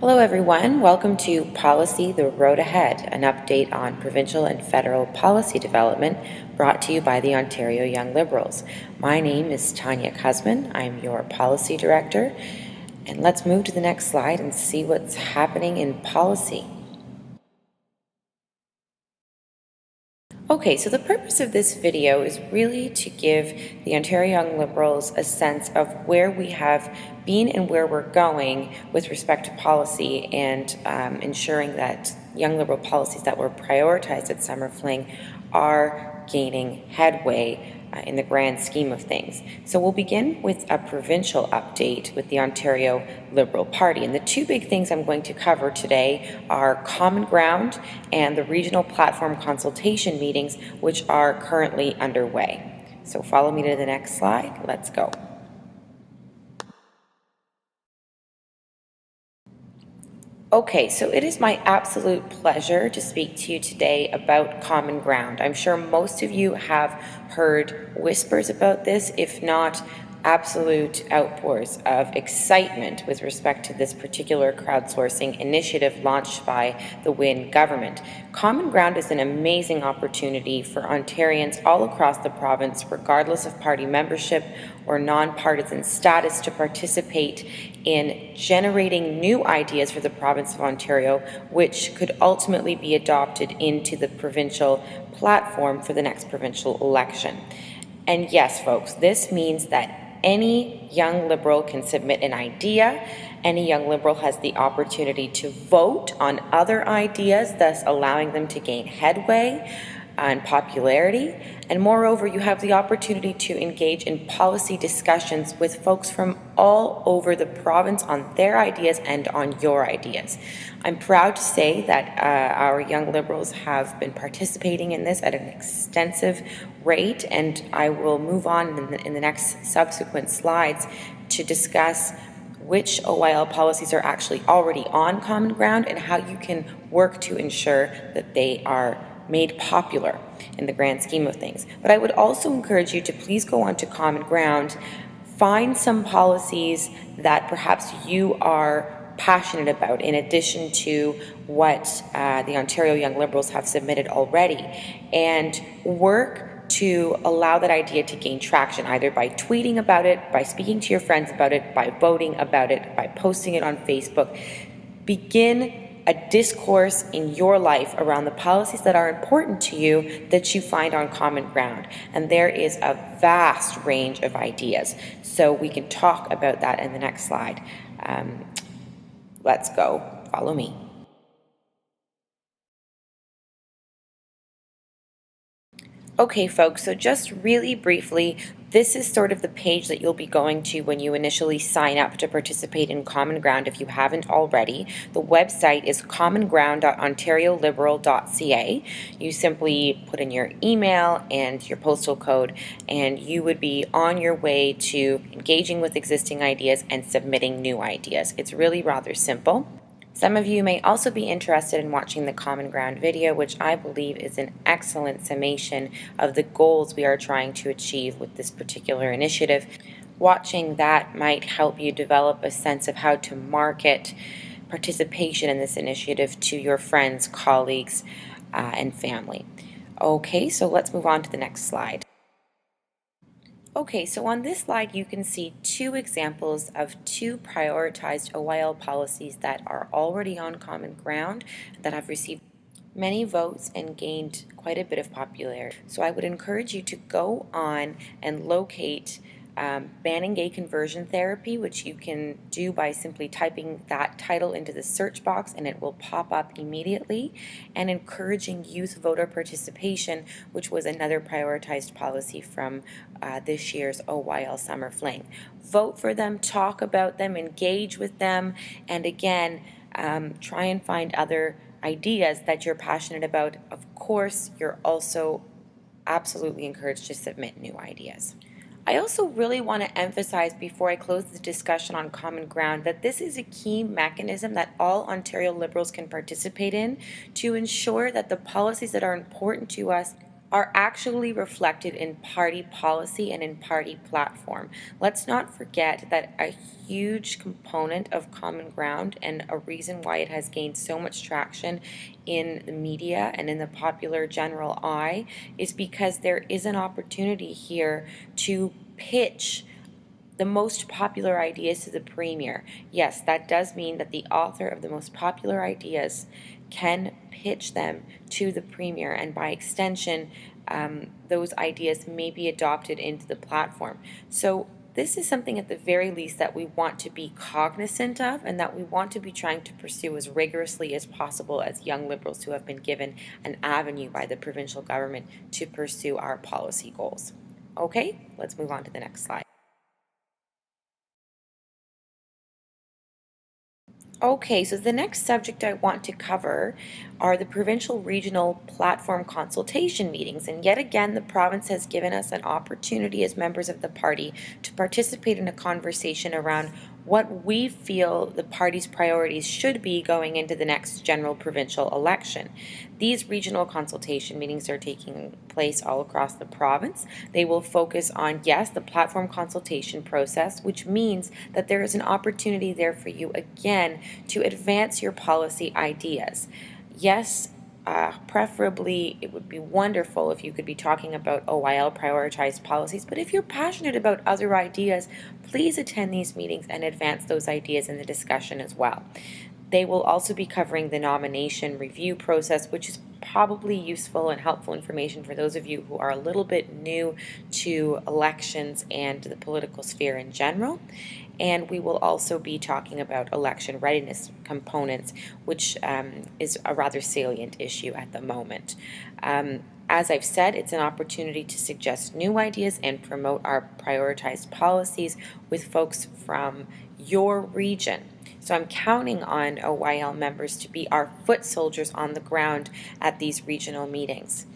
Hello everyone, welcome to Policy the Road Ahead, an update on provincial and federal policy development brought to you by the Ontario Young Liberals. My name is Tanya Kuzman, I'm your Policy Director, and let's move to the next slide and see what's happening in policy. Okay, so the purpose of this video is really to give the Ontario Young Liberals a sense of where we have been and where we're going with respect to policy and ensuring that Young Liberal policies that were prioritized at Summer Fling are gaining headway in the grand scheme of things. So we'll begin with a provincial update with the Ontario Liberal Party. And the two big things I'm going to cover today are Common Ground and the regional platform consultation meetings, which are currently underway. So follow me to the next slide. Let's go. Okay, so it is my absolute pleasure to speak to you today about Common Ground. I'm sure most of you have heard whispers about this, if not absolute outpours of excitement with respect to this particular crowdsourcing initiative launched by the Wynne government. Common Ground is an amazing opportunity for Ontarians all across the province, regardless of party membership or nonpartisan status, to participate in generating new ideas for the province of Ontario, which could ultimately be adopted into the provincial platform for the next provincial election. And yes, folks, this means that any young Liberal can submit an idea. Any young Liberal has the opportunity to vote on other ideas, thus allowing them to gain headway and popularity. And moreover, you have the opportunity to engage in policy discussions with folks from all over the province on their ideas and on your ideas. I'm proud to say that our young Liberals have been participating in this at an extensive rate, and I will move on in the next subsequent slides to discuss which OYL policies are actually already on Common Ground and how you can work to ensure that they are made popular in the grand scheme of things. But I would also encourage you to please go on to Common Ground, find some policies that perhaps you are passionate about in addition to what the Ontario Young Liberals have submitted already, and work to allow that idea to gain traction, either by tweeting about it, by speaking to your friends about it, by voting about it, by posting it on Facebook. Begin a discourse in your life around the policies that are important to you that you find on Common Ground. And there is a vast range of ideas. So we can talk about that in the next slide. Let's go. Follow me. Okay, folks, so just really briefly, this is sort of the page that you'll be going to when you initially sign up to participate in Common Ground if you haven't already. The website is commonground.ontarioliberal.ca. You simply put in your email and your postal code, and you would be on your way to engaging with existing ideas and submitting new ideas. It's really rather simple. Some of you may also be interested in watching the Common Ground video, which I believe is an excellent summation of the goals we are trying to achieve with this particular initiative. Watching that might help you develop a sense of how to market participation in this initiative to your friends, colleagues, and family. Okay, so let's move on to the next slide. Okay, so on this slide you can see two examples of two prioritized OYL policies that are already on Common Ground that have received many votes and gained quite a bit of popularity. So I would encourage you to go on and locate banning gay conversion therapy, which you can do by simply typing that title into the search box and it will pop up immediately, and encouraging youth voter participation, which was another prioritized policy from this year's OYL Summer Fling. Vote for them, talk about them, engage with them, and again, try and find other ideas that you're passionate about. Of course, you're also absolutely encouraged to submit new ideas. I also really want to emphasize before I close the discussion on Common Ground that this is a key mechanism that all Ontario Liberals can participate in to ensure that the policies that are important to us are actually reflected in party policy and in party platform. Let's not forget that a huge component of Common Ground and a reason why it has gained so much traction in the media and in the popular general eye is because there is an opportunity here to pitch the most popular ideas to the premier. Yes, that does mean that the author of the most popular ideas can pitch them to the premier, and by extension, those ideas may be adopted into the platform. So this is something at the very least that we want to be cognizant of and that we want to be trying to pursue as rigorously as possible as young Liberals who have been given an avenue by the provincial government to pursue our policy goals. Okay, let's move on to the next slide. Okay, so the next subject I want to cover are the provincial regional platform consultation meetings. And yet again, the province has given us an opportunity as members of the party to participate in a conversation around what we feel the party's priorities should be going into the next general provincial election. These regional consultation meetings are taking place all across the province. They will focus on, yes, the platform consultation process, which means that there is an opportunity there for you again to advance your policy ideas. Yes, preferably it would be wonderful if you could be talking about OYL prioritized policies, but if you're passionate about other ideas, please attend these meetings and advance those ideas in the discussion as well. They will also be covering the nomination review process, which is probably useful and helpful information for those of you who are a little bit new to elections and the political sphere in general. And we will also be talking about election readiness components, which is a rather salient issue at the moment. As I've said, it's an opportunity to suggest new ideas and promote our prioritized policies with folks from your region. So I'm counting on OYL members to be our foot soldiers on the ground at these regional meetings.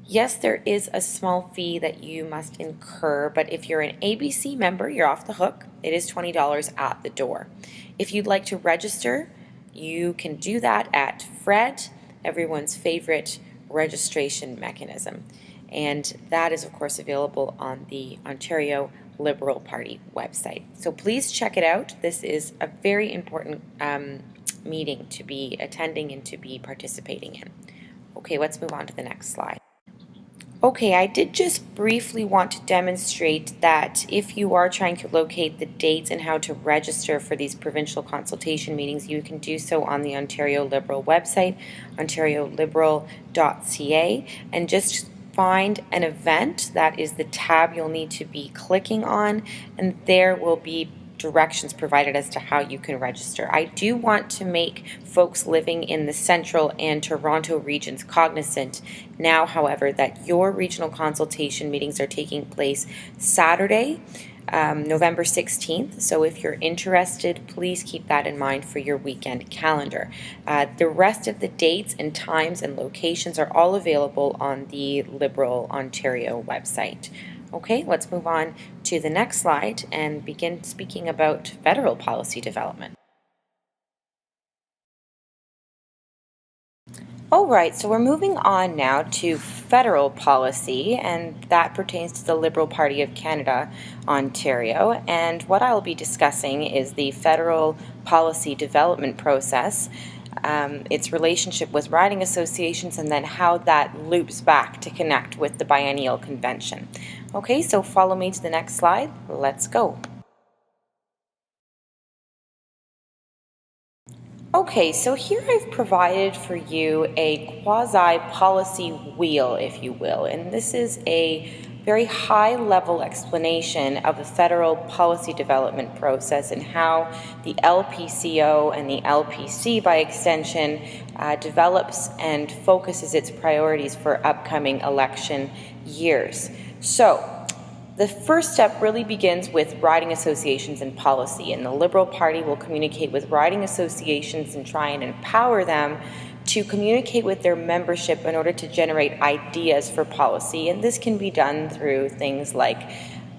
Yes, there is a small fee that you must incur, but if you're an ABC member, you're off the hook. It is $20 at the door. If you'd like to register, you can do that at FRED, everyone's favorite registration mechanism. And that is, of course, available on the Ontario Liberal Party website. So please check it out. This is a very important meeting to be attending and to be participating in. Okay, let's move on to the next slide. Okay, I did just briefly want to demonstrate that if you are trying to locate the dates and how to register for these provincial consultation meetings, you can do so on the Ontario Liberal website, ontarioliberal.ca, and just find an event. That is the tab you'll need to be clicking on, and there will be directions provided as to how you can register. I do want to make folks living in the Central and Toronto regions cognizant now, however, that your regional consultation meetings are taking place Saturday, November 16th. So if you're interested, please keep that in mind for your weekend calendar. The rest of the dates and times and locations are all available on the Liberal Ontario website. Okay, let's move on to the next slide and begin speaking about federal policy development. All right, so we're moving on now to federal policy, and that pertains to the Liberal Party of Canada, Ontario. And what I'll be discussing is the federal policy development process, its relationship with riding associations, and then how that loops back to connect with the biennial convention. Okay, so follow me to the next slide. Let's go. Okay, so here I've provided for you a quasi-policy wheel, if you will, and this is a very high-level explanation of the federal policy development process and how the LPCO and the LPC, by extension, develops and focuses its priorities for upcoming election years. So, the first step really begins with riding associations and policy, and the Liberal Party will communicate with riding associations and try and empower them to communicate with their membership in order to generate ideas for policy. And this can be done through things like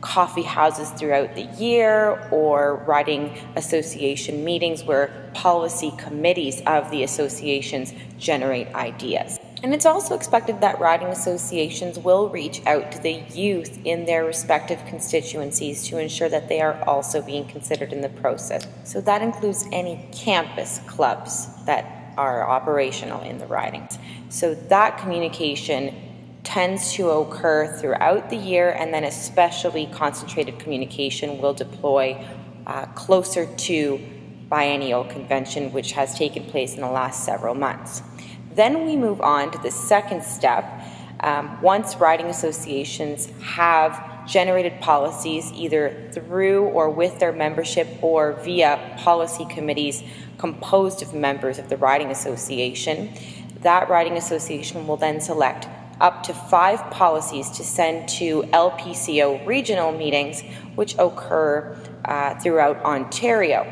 coffee houses throughout the year or riding association meetings where policy committees of the associations generate ideas. And it's also expected that riding associations will reach out to the youth in their respective constituencies to ensure that they are also being considered in the process. So that includes any campus clubs that are operational in the ridings. So that communication tends to occur throughout the year, and then especially concentrated communication will deploy closer to biennial convention, which has taken place in the last several months. Then we move on to the second step. Once riding associations have generated policies either through or with their membership or via policy committees composed of members of the riding association, that riding association will then select up to 5 policies to send to LPCO regional meetings, which occur throughout Ontario.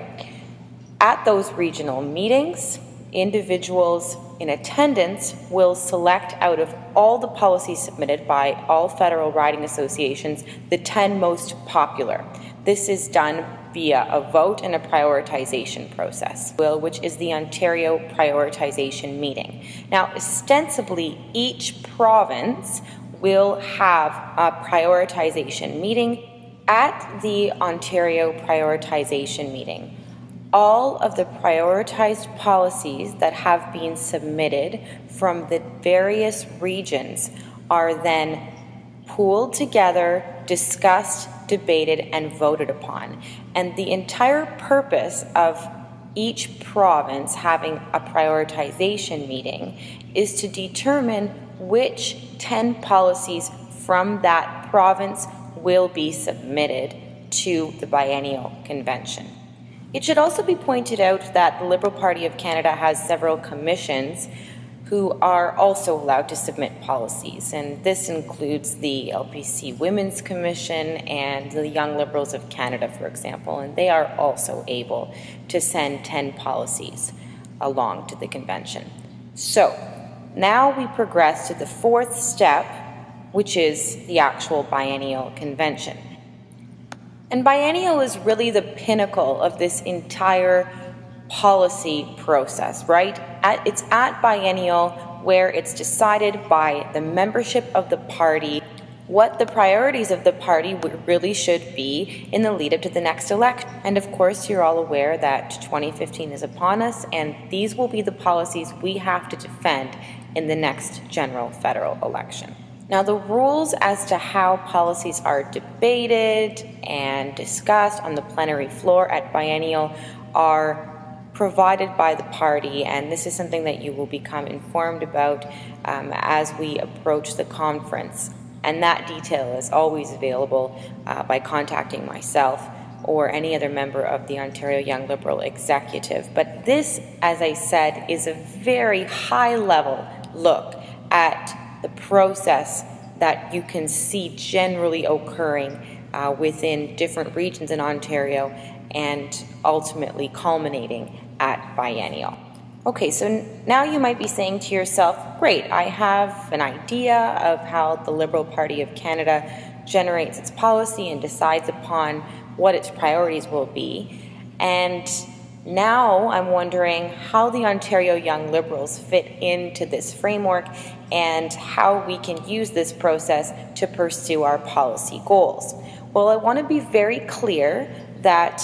At those regional meetings, individuals in attendance will select out of all the policies submitted by all federal riding associations the 10 most popular. This is done via a vote and a prioritization process, which is the Ontario Prioritization Meeting. Now, ostensibly, each province will have a prioritization meeting. At the Ontario Prioritization Meeting, all of the prioritized policies that have been submitted from the various regions are then pooled together, discussed, debated, and voted upon. And the entire purpose of each province having a prioritization meeting is to determine which 10 policies from that province will be submitted to the biennial convention. It should also be pointed out that the Liberal Party of Canada has several commissions who are also allowed to submit policies, and this includes the LPC Women's Commission and the Young Liberals of Canada, for example, and they are also able to send 10 policies along to the convention. So now we progress to the fourth step, which is the actual biennial convention. And biennial is really the pinnacle of this entire policy process, right? It's at biennial where it's decided by the membership of the party what the priorities of the party really should be in the lead up to the next election. And of course, you're all aware that 2015 is upon us, and these will be the policies we have to defend in the next general federal election. Now, the rules as to how policies are debated and discussed on the plenary floor at biennial are provided by the party, and this is something that you will become informed about as we approach the conference. And that detail is always available by contacting myself or any other member of the Ontario Young Liberal Executive. But this, as I said, is a very high-level look at the process that you can see generally occurring within different regions in Ontario and ultimately culminating at biennial. Okay, so now you might be saying to yourself, great, I have an idea of how the Liberal Party of Canada generates its policy and decides upon what its priorities will be. And now I'm wondering how the Ontario Young Liberals fit into this framework and how we can use this process to pursue our policy goals. Well, I want to be very clear that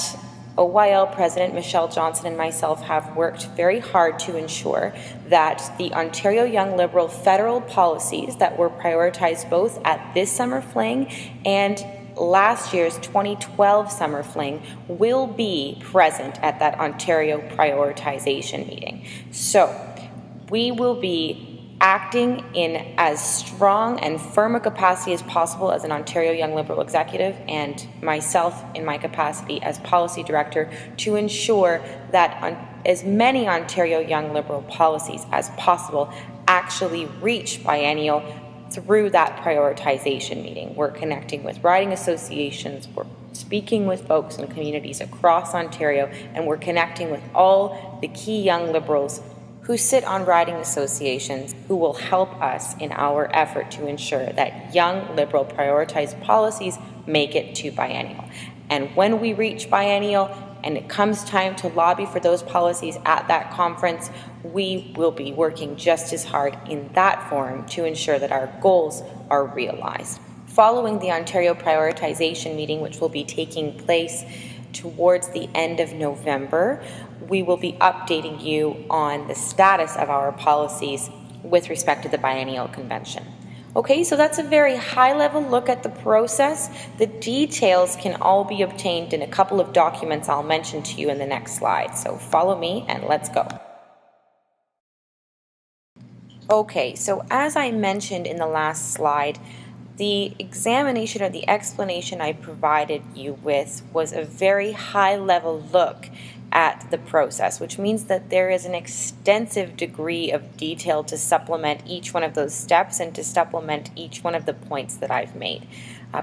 OYL President Michelle Johnson and myself have worked very hard to ensure that the Ontario Young Liberal federal policies that were prioritized both at this summer fling and last year's 2012 summer fling will be present at that Ontario prioritization meeting. So we will be acting in as strong and firm a capacity as possible as an Ontario Young Liberal Executive, and myself in my capacity as Policy Director, to ensure that as many Ontario Young Liberal policies as possible actually reach biennial through that prioritization meeting. We're connecting with riding associations, we're speaking with folks in communities across Ontario, and we're connecting with all the key young Liberals who sit on riding associations who will help us in our effort to ensure that young Liberal prioritized policies make it to biennial. And when we reach biennial and it comes time to lobby for those policies at that conference, we will be working just as hard in that forum to ensure that our goals are realized. Following the Ontario prioritization meeting, which will be taking place towards the end of November, we will be updating you on the status of our policies with respect to the biennial convention. Okay, so that's a very high-level look at the process. The details can all be obtained in a couple of documents I'll mention to you in the next slide. So follow me and let's go. Okay, so as I mentioned in the last slide, the examination or the explanation I provided you with was a very high-level look at the process, which means that there is an extensive degree of detail to supplement each one of those steps and to supplement each one of the points that I've made,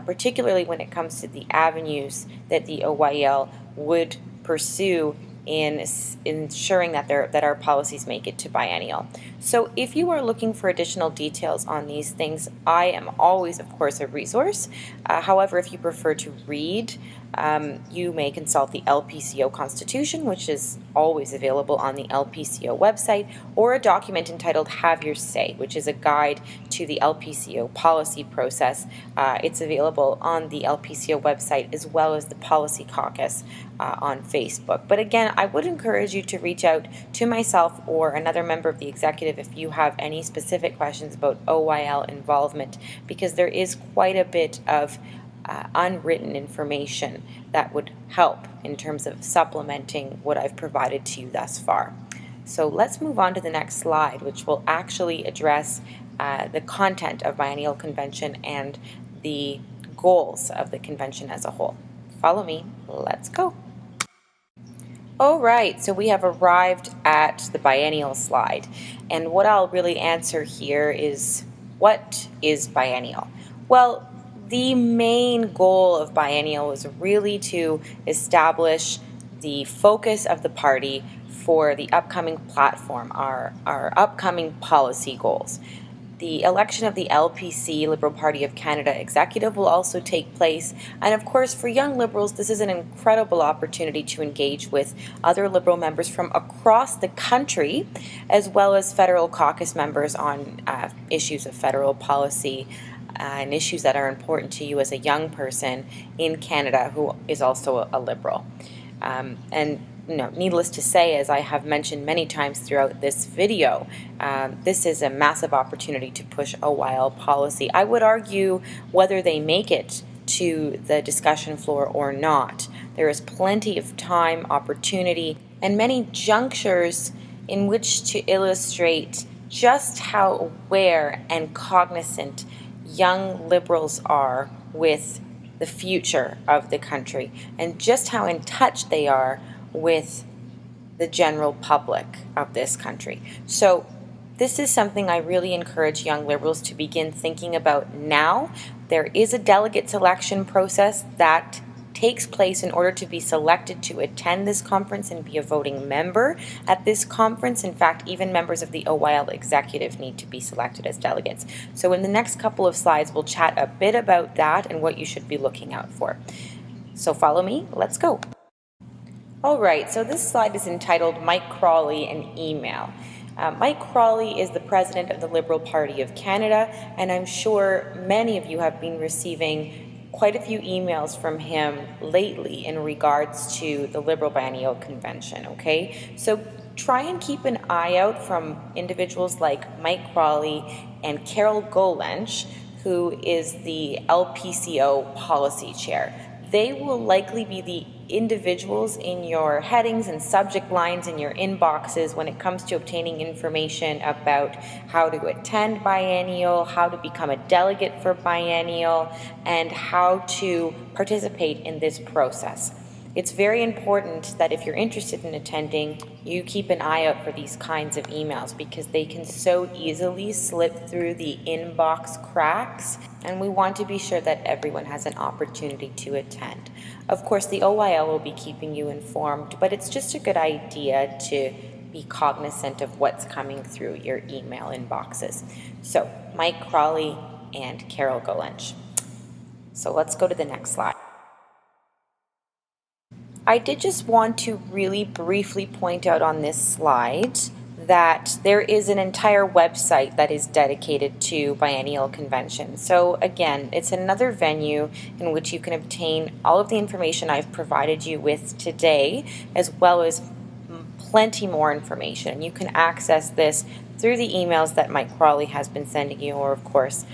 particularly when it comes to the avenues that the OYL would pursue in ensuring that our policies make it to biennial. So if you are looking for additional details on these things, I am always, of course, a resource. However, if you prefer to read, you may consult the LPCO Constitution, which is always available on the LPCO website, or a document entitled Have Your Say, which is a guide to the LPCO policy process. It's available on the LPCO website as well as the Policy Caucus on Facebook. But again, I would encourage you to reach out to myself or another member of the executive if you have any specific questions about OYL involvement, because there is quite a bit of unwritten information that would help in terms of supplementing what I've provided to you thus far. So let's move on to the next slide, which will actually address the content of Biennial Convention and the goals of the convention as a whole. Follow me, let's go. All right, so we have arrived at the biennial slide, and what I'll really answer here is, what is biennial? Well, the main goal of biennial is really to establish the focus of the party for the upcoming platform, our upcoming policy goals. The election of the LPC, Liberal Party of Canada Executive, will also take place. And of course, for young Liberals, this is an incredible opportunity to engage with other Liberal members from across the country, as well as federal caucus members on issues of federal policy and issues that are important to you as a young person in Canada who is also a Liberal. Needless to say, as I have mentioned many times throughout this video, this is a massive opportunity to push OYL policy. I would argue whether they make it to the discussion floor or not, there is plenty of time, opportunity, and many junctures in which to illustrate just how aware and cognizant young Liberals are with the future of the country and just how in touch they are with the general public of this country. So this is something I really encourage young Liberals to begin thinking about now. There is a delegate selection process that takes place in order to be selected to attend this conference and be a voting member at this conference. In fact, even members of the OYL executive need to be selected as delegates. So in the next couple of slides, we'll chat a bit about that and what you should be looking out for. So follow me, let's go. All right, so this slide is entitled Mike Crawley and Email. Mike Crawley is the president of the Liberal Party of Canada, and I'm sure many of you have been receiving quite a few emails from him lately in regards to the Liberal Biennial Convention, okay? So try and keep an eye out from individuals like Mike Crawley and Carol Golench, who is the LPCO policy chair. They will likely be the individuals in your headings and subject lines in your inboxes when it comes to obtaining information about how to attend biennial, how to become a delegate for biennial, and how to participate in this process. It's very important that if you're interested in attending, you keep an eye out for these kinds of emails because they can so easily slip through the inbox cracks, and we want to be sure that everyone has an opportunity to attend. Of course, the OYL will be keeping you informed, but it's just a good idea to be cognizant of what's coming through your email inboxes. So, Mike Crawley and Carol Golench. So let's go to the next slide. I did just want to really briefly point out on this slide that there is an entire website that is dedicated to biennial convention. So again, it's another venue in which you can obtain all of the information I've provided you with today, as well as plenty more information. You can access this through the emails that Mike Crawley has been sending you, or of course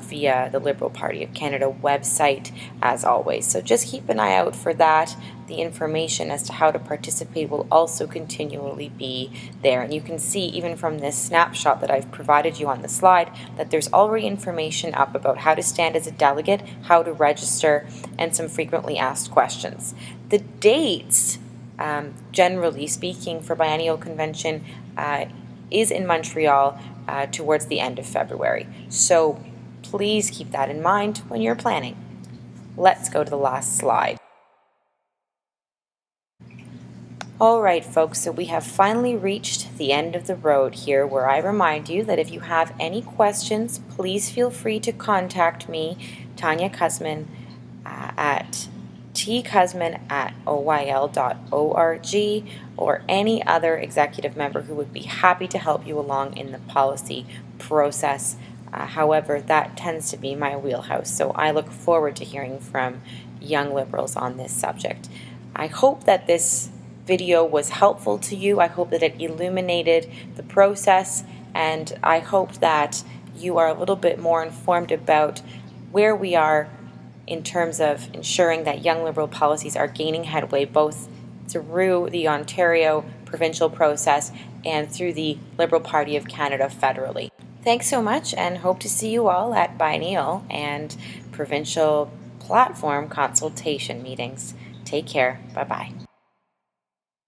via the Liberal Party of Canada website, as always. So just keep an eye out for that. The information as to how to participate will also continually be there. And you can see, even from this snapshot that I've provided you on the slide, that there's already information up about how to stand as a delegate, how to register, and some frequently asked questions. The dates, generally speaking, for Biennial Convention is in Montreal towards the end of February. So please keep that in mind when you're planning. Let's go to the last slide. All right, folks, so we have finally reached the end of the road here, where I remind you that if you have any questions, please feel free to contact me, Tanya Kuzman, at tkuzman@oyl.org, or any other executive member who would be happy to help you along in the policy process. However, that tends to be my wheelhouse, so I look forward to hearing from young Liberals on this subject. I hope that this video was helpful to you. I hope that it illuminated the process, and I hope that you are a little bit more informed about where we are in terms of ensuring that young Liberal policies are gaining headway, both through the Ontario provincial process and through the Liberal Party of Canada federally. Thanks so much, and hope to see you all at biennial and provincial platform consultation meetings. Take care. Bye-bye.